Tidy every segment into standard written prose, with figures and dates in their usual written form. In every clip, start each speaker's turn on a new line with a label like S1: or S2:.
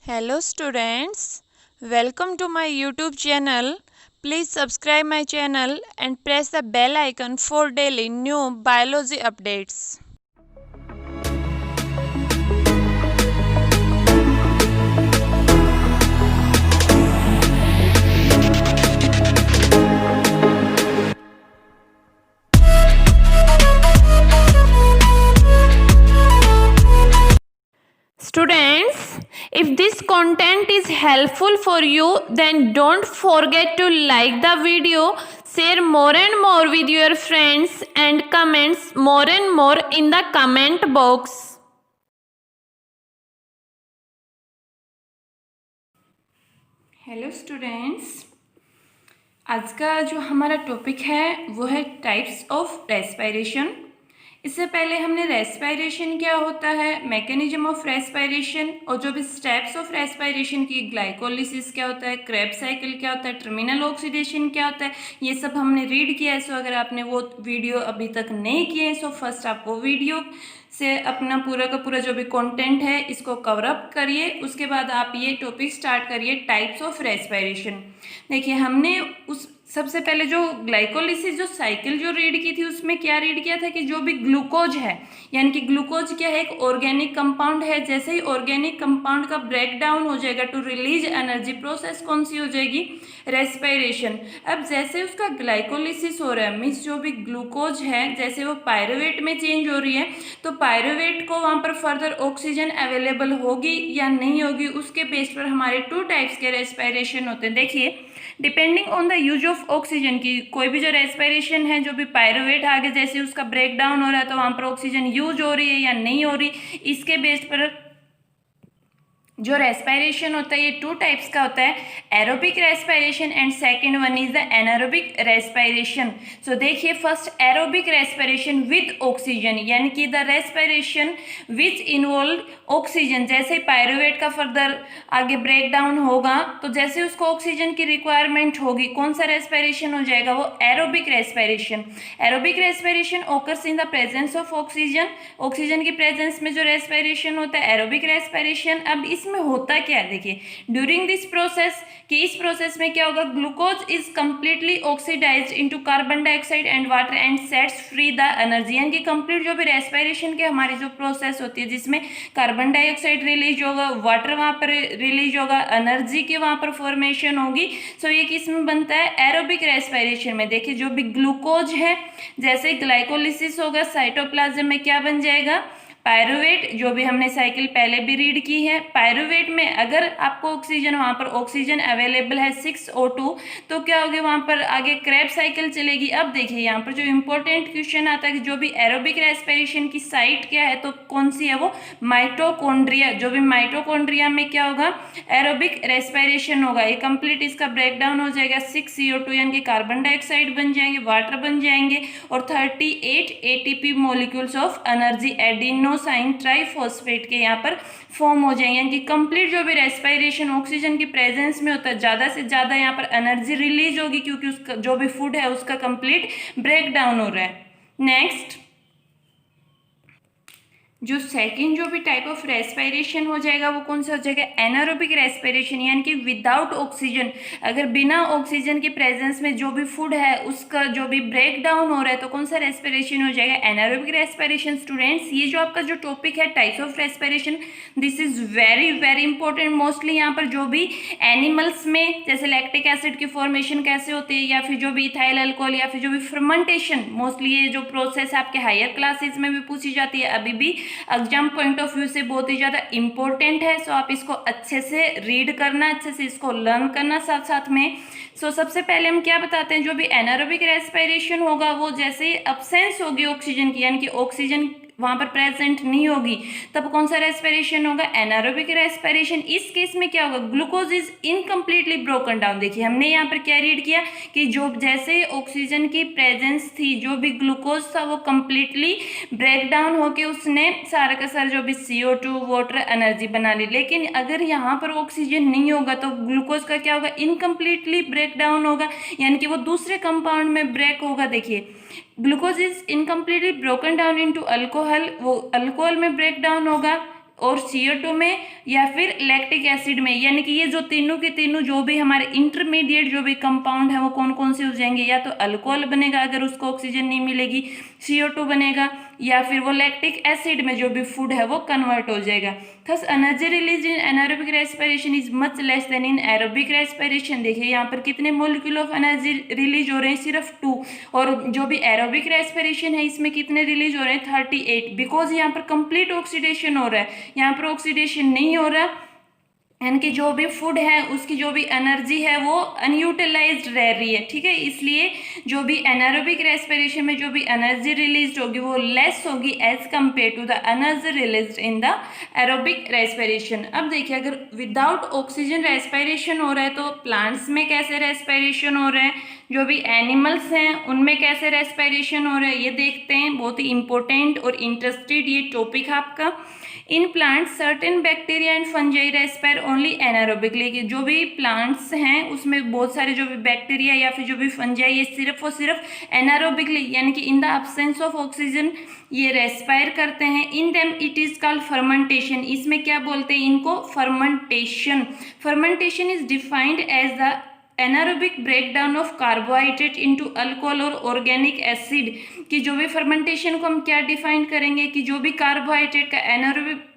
S1: Hello students, welcome to my YouTube channel. Please subscribe my channel and press the bell icon for daily new biology updates. Students, if this content is helpful for you, then don't forget to like the video, share more and more with your friends, and comments more and more in the comment box. Hello students, आज का जो हमारा topic है वो है types of respiration. इससे पहले हमने रेस्पिरेशन क्या होता है, मैकेनिज्म ऑफ रेस्पिरेशन और जो भी स्टेप्स ऑफ रेस्पिरेशन की ग्लाइकोलिसिस क्या होता है, क्रेब्स साइकिल क्या होता है, टर्मिनल ऑक्सीडेशन क्या होता है, ये सब हमने रीड किया है। सो अगर आपने वो वीडियो अभी तक नहीं किए हैं सो फर्स्ट आप वो वीडियो से अपना पूरा का पूरा जो भी कंटेंट है इसको कवर अप करिए। उसके बाद आप ये टॉपिक स्टार्ट करिए, टाइप्स ऑफ रेस्पिरेशन। देखिए, हमने उस सबसे पहले जो ग्लाइकोलिसिस जो साइकिल जो रीड की थी उसमें क्या रीड किया था कि जो भी ग्लूकोज है, यानी कि ग्लूकोज क्या है, एक ऑर्गेनिक कंपाउंड है। जैसे ही ऑर्गेनिक कंपाउंड का ब्रेक डाउन हो जाएगा टू रिलीज एनर्जी, प्रोसेस कौन सी हो जाएगी, रेस्पिरेशन। अब जैसे उसका ग्लाइकोलिसिस हो रहा है, मीन्स जो भी ग्लूकोज है जैसे वो पायरुवेट में चेंज हो रही है, तो पायरुवेट को वहाँ पर फर्दर ऑक्सीजन अवेलेबल होगी या नहीं होगी, उसके बेस पर हमारे टू टाइप्स के रेस्पिरेशन होते हैं। देखिए, depending on the use of oxygen की कोई भी जो रेस्पिरेशन है, जो भी पायरुवेट आगे जैसे उसका ब्रेक डाउन हो रहा है तो वहाँ पर ऑक्सीजन यूज हो रही है या नहीं हो रही, इसके बेस पर जो रेस्पिरेशन होता है ये टू टाइप्स का होता है, aerobic respiration and second one is the anaerobic respiration. So देखिए, first aerobic respiration with oxygen, यानी कि the respiration which involve oxygen. जैसे पायरुवेट का फर्दर आगे ब्रेक डाउन होगा तो जैसे उसको ऑक्सीजन की रिक्वायरमेंट होगी, कौन सा रेस्पिरेशन हो जाएगा, वो aerobic respiration. Aerobic respiration occurs in the presence of oxygen, oxygen की प्रेजेंस में जो रेस्पिरेशन होता है एरोबिक रेस्पिरेशन। अब इसमें होता क्या है, देखिए, ड्यूरिंग दिस प्रोसेस, कि इस प्रोसेस में क्या होगा, glucose is completely oxidised into carbon dioxide and water and sets free the energy. यानी कि कंप्लीट जो भी रेस्पिरेशन के हमारी जो प्रोसेस होती है जिसमें कार्बन डाइऑक्साइड रिलीज होगा, वाटर वहाँ पर रिलीज होगा, एनर्जी की वहाँ पर फॉर्मेशन होगी। सो ये किस में बनता है, एरोबिक रेस्पिरेशन में। देखिए, जो भी ग्लूकोज है जैसे ग्लाइकोलिसिस होगा, साइटोप्लाज्म में क्या बन जाएगा, पायरुवेट, जो भी हमने साइकिल पहले भी रीड की है। पायरुवेट में अगर आपको ऑक्सीजन, वहाँ पर ऑक्सीजन अवेलेबल है 6O2, तो क्या होगी, वहाँ पर आगे क्रेब साइकिल चलेगी। अब देखिए, यहाँ पर जो इंपॉर्टेंट क्वेश्चन आता है कि जो भी एरोबिक रेस्पिरेशन की साइट क्या है, तो कौन सी है वो, माइटोकॉन्ड्रिया। जो भी माइटोकॉन्ड्रिया में क्या होगा, एरोबिक रेस्पिरेशन होगा। ये कंप्लीट इसका ब्रेकडाउन हो जाएगा, 6CO2 यानी कि कार्बन डाइऑक्साइड बन जाएंगे, वाटर बन जाएंगे और 38 ATP molecules of energy adenosine triphosphate के यहाँ पर फॉर्म हो जाएंगे। यानी कि कंप्लीट जो भी रेस्पिरेशन ऑक्सीजन की प्रेजेंस में होता है, ज़्यादा से ज़्यादा यहाँ पर एनर्जी रिलीज होगी क्योंकि उसका जो भी फूड है उसका कंप्लीट ब्रेक डाउन हो रहा है। नेक्स्ट, जो सेकंड जो भी टाइप ऑफ रेस्पिरेशन हो जाएगा वो कौन सा हो जाएगा, एनारोबिक रेस्पिरेशन, यानी कि विदाउट ऑक्सीजन। अगर बिना ऑक्सीजन के प्रेजेंस में जो भी फूड है उसका जो भी ब्रेक डाउन हो रहा है तो कौन सा रेस्पिरेशन हो जाएगा, एनारोबिक रेस्पिरेशन। स्टूडेंट्स, ये जो आपका जो टॉपिक है types of respiration, this is very very important. Mostly यहाँ पर जो भी एनिमल्स में जैसे लैक्टिक एसिड की फॉर्मेशन कैसे होती है, या फिर जो भी इथाइल अल्कोहल, या फिर जो भी फर्मेंटेशन, मोस्टली ये जो प्रोसेस आपके हायर क्लासेस में भी पूछी जाती है, अभी भी एग्जाम पॉइंट ऑफ व्यू से बहुत ही ज़्यादा इंपॉर्टेंट है। सो आप इसको अच्छे से रीड करना, अच्छे से इसको लर्न करना साथ साथ में। सो सबसे पहले हम क्या बताते हैं, जो भी एनारोबिक रेस्पिरेशन होगा वो जैसे ही अब्सेंस होगी ऑक्सीजन की, यानी कि ऑक्सीजन वहाँ पर प्रेजेंट नहीं होगी, तब कौन सा रेस्पिरेशन होगा, एनारोबिक रेस्पिरेशन। इस केस में क्या होगा, glucose is incompletely broken down. देखिए, हमने यहाँ पर क्या रीड किया कि जो जैसे ऑक्सीजन की प्रेजेंस थी, जो भी ग्लूकोज था वो कंप्लीटली ब्रेक डाउन होकर उसने सारा का सारा जो भी CO2 वाटर एनर्जी बना ली। लेकिन अगर यहाँ पर ऑक्सीजन नहीं होगा तो ग्लूकोज का क्या होगा, इनकम्प्लीटली ब्रेक डाउन होगा, यानी कि वो दूसरे कंपाउंड में ब्रेक होगा। देखिए, glucose is incompletely broken down into alcohol, वो अल्कोहल में ब्रेक डाउन होगा। और CO2 में या फिर लैक्टिक एसिड में, यानी कि ये जो तीनों के तीनों जो भी हमारे इंटरमीडिएट जो भी कंपाउंड है वो कौन कौन से हो जाएंगे, या तो अल्कोहल बनेगा अगर उसको ऑक्सीजन नहीं मिलेगी, CO2 बनेगा, या फिर वो लैक्टिक एसिड में जो भी फूड है वो कन्वर्ट हो जाएगा। Thus energy release in anaerobic respiration is much less then in aerobic respiration. देखिए यहाँ पर कितने मोलिक्यूल ऑफ एनर्जी रिलीज हो रहे हैं, सिर्फ 2, और जो भी एरोबिक रेस्पिरेशन है इसमें कितने रिलीज हो रहे हैं, 38, बिकॉज यहाँ पर कंप्लीट ऑक्सीडेशन हो रहा है, यहाँ पर ऑक्सीडेशन नहीं हो रहा, यानी कि जो भी फूड है उसकी जो भी एनर्जी है वो अनयूटिलाइज्ड रह रही है, ठीक है। इसलिए जो भी एनारोबिक रेस्पिरेशन में जो भी एनर्जी रिलीज होगी वो लेस होगी as compare to the energy release in the aerobic respiration. अब देखिए अगर विदाउट ऑक्सीजन रेस्पिरेशन हो रहा है तो प्लांट्स में कैसे रेस्पिरेशन हो रहा है, जो भी एनिमल्स हैं उनमें कैसे रेस्पिरेशन हो रहा है, ये देखते हैं। बहुत ही इंपॉर्टेंट और इंटरेस्टेड ये टॉपिक है आपका। In plants certain bacteria and fungi respire only anaerobically. जो भी प्लांट्स हैं उसमें बहुत सारे जो भी बैक्टीरिया या फिर जो भी फंजाई ये सिर्फ और सिर्फ एनारोबिकली यानी कि in the absence of oxygen ये रेस्पायर करते हैं। In them it is called fermentation. इसमें क्या बोलते हैं इनको, fermentation. Fermentation is defined as the anaerobic breakdown of carbohydrate into alcohol और ऑर्गेनिक एसिड। कि जो भी फर्मेंटेशन को हम क्या डिफाइन करेंगे कि जो भी कार्बोहाइड्रेट का एनारोबिक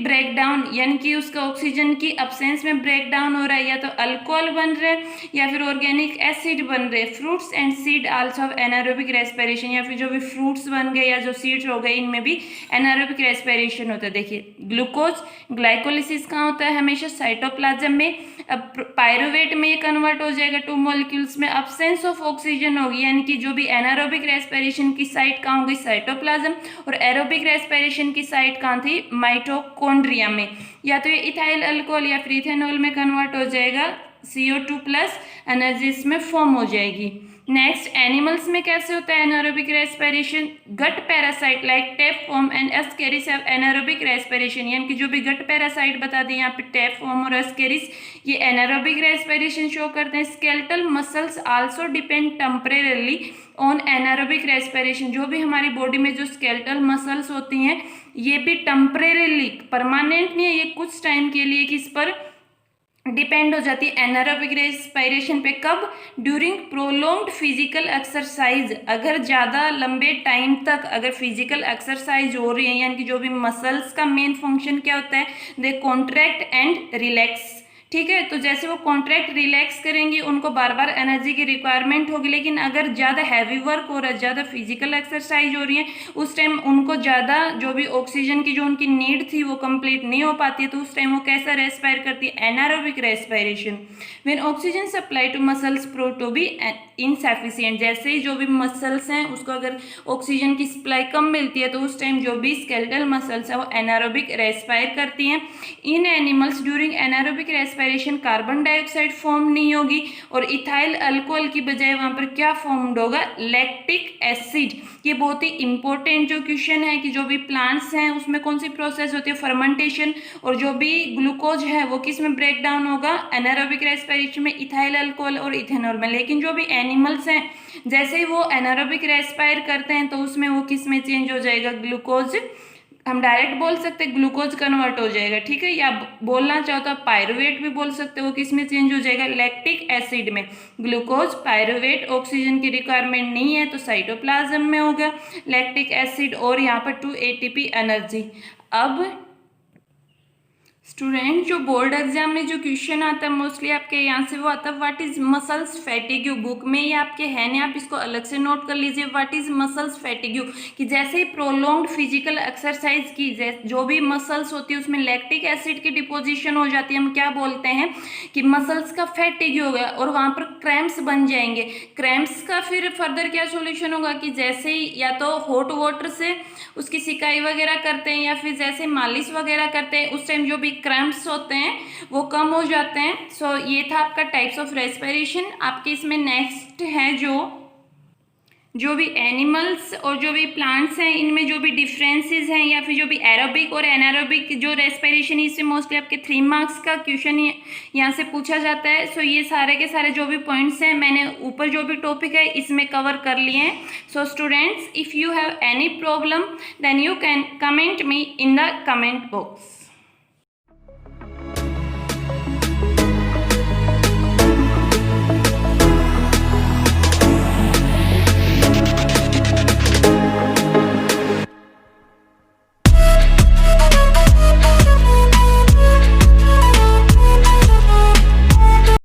S1: ब्रेकडाउन यानी कि उसका ऑक्सीजन की अब्सेंस में ब्रेकडाउन हो रहा है, या तो अल्कोहल बन रहे हैं या फिर ऑर्गेनिक एसिड बन रहे हैं। Fruits and seed also of anaerobic respiration, या फिर जो भी फ्रूट्स बन गए या जो सीड्स हो गए इनमें भी एनारोबिक रेस्पिरेशन होता है। देखिए ग्लूकोज ग्लाइकोलिसिस कहाँ होता है, हमेशा साइटोप्लाज्म में। अब पायरुवेट में ये कन्वर्ट हो जाएगा 2 मॉलिक्यूल्स में, अब्सेंस ऑफ ऑक्सीजन होगी, यानी कि जो भी एनारोबिक रेस्पिरेशन की साइट कहाँ होगी, साइटोप्लाज्म, और एरोबिक रेस्पिरेशन की साइट कहाँ थी, माइटोकॉन्ड्रिया में। या तो ये इथाइल अल्कोहल या फिर इथेनॉल में कन्वर्ट हो जाएगा, CO2 प्लस एनर्जी इसमें फॉर्म हो जाएगी। नेक्स्ट एनिमल्स में कैसे होता है anaerobic respiration, gut parasite like tapeworm and ascaris have anaerobic respiration, यानी कि जो भी गट पैरासाइट बता दी यहाँ पे टैपवर्म और एस्केरिस ये एनारोबिक रेस्पिरेशन शो करते हैं। Skeletal muscles also depend temporarily on anaerobic respiration. जो भी हमारी बॉडी में जो स्केलेटल मसल्स होती हैं ये भी टेम्परेरली, परमानेंट नहीं है, ये कुछ टाइम के लिए किस पर डिपेंड हो जाती है, एनारोबिक रेस्पिरेशन पे। कब, ड्यूरिंग प्रोलॉन्ग्ड फिजिकल एक्सरसाइज। अगर ज़्यादा लंबे टाइम तक अगर फिजिकल एक्सरसाइज हो रही है, यानी कि जो भी मसल्स का मेन फंक्शन क्या होता है, दे कॉन्ट्रैक्ट एंड रिलैक्स, ठीक है। तो जैसे वो कॉन्ट्रैक्ट रिलैक्स करेंगी उनको बार बार एनर्जी की रिक्वायरमेंट होगी, लेकिन अगर ज़्यादा हैवी वर्क हो रहा है, ज़्यादा फिजिकल एक्सरसाइज हो रही है, उस टाइम उनको ज़्यादा जो भी ऑक्सीजन की जो उनकी नीड थी वो कंप्लीट नहीं हो पाती है, तो उस टाइम वो कैसा रेस्पायर करती है, anaerobic respiration. When oxygen supply to muscles prove to be insufficient, जैसे ही जो भी मसल्स हैं उसको अगर ऑक्सीजन की सप्लाई कम मिलती है तो उस टाइम जो भी स्केलेटल मसल्स है वो एनारोबिक रेस्पायर करती हैं। इन animals during anaerobic respiration carbon dioxide form नहीं होगी और इथाइल अल्कोहल की बजाय वहाँ पर क्या फॉर्म्ड होगा, लैक्टिक एसिड। ये बहुत ही इंपॉर्टेंट जो क्वेश्चन है कि जो भी प्लांट्स हैं उसमें कौन सी प्रोसेस होती है, फर्मेंटेशन, और जो भी ग्लूकोज है वो किस में ब्रेक डाउन होगा, एनारोबिक रेस्पिरेशन में, इथाइल अल्कोहल और इथेनॉल में। लेकिन जो भी एनिमल्स हैं जैसे ही वो एनारोबिक रेस्पायर करते हैं तो उसमें वो किस में चेंज हो जाएगा, ग्लूकोज, हम डायरेक्ट बोल सकते हैं ग्लूकोज कन्वर्ट हो जाएगा, ठीक है। या बोलना चाहो तो आप पायरुवेट भी बोल सकते हो, किस में चेंज हो जाएगा, लैक्टिक एसिड में। ग्लूकोज पायरुवेट ऑक्सीजन की रिक्वायरमेंट नहीं है तो साइटोप्लाज्म में होगा लैक्टिक एसिड, और यहाँ पर 2 ATP एनर्जी। अब स्टूडेंट जो बोर्ड एग्जाम में जो क्वेश्चन आता है मोस्टली आपके यहाँ से वो आता है what is muscles fatigue. Book में ये आपके है नहीं, आप इसको अलग से नोट कर लीजिए, व्हाट इज मसल्स फैटिग्यू। कि जैसे ही प्रोलॉन्ग्ड फिजिकल एक्सरसाइज की जो भी मसल्स होती है उसमें लैक्टिक एसिड की डिपोजिशन हो जाती है, हम क्या बोलते हैं कि मसल्स का फैटिग्यू हो गया और वहाँ पर क्रैम्प्स बन जाएंगे। क्रैम्प्स का फिर फर्दर क्या सोल्यूशन होगा कि जैसे ही या तो हॉट वाटर से उसकी सिकाई वगैरह करते हैं या फिर जैसे मालिश वगैरह करते हैं उस टाइम जो भी क्रैम्प्स होते हैं वो कम हो जाते हैं। सो ये था आपका टाइप्स ऑफ रेस्पिरेशन। आपके इसमें नेक्स्ट है जो जो भी एनिमल्स और जो भी प्लांट्स हैं इनमें जो भी डिफरेंसेस हैं या फिर जो भी एरोबिक और एनारोबिक जो रेस्पिरेशन है, इससे मोस्टली आपके 3 मार्क्स का क्वेश्चन यहाँ से पूछा जाता है। सो ये सारे के सारे जो भी पॉइंट्स हैं मैंने ऊपर जो भी टॉपिक है इसमें कवर कर लिए हैं। So students, if you have any problem then you can comment me in the comment box.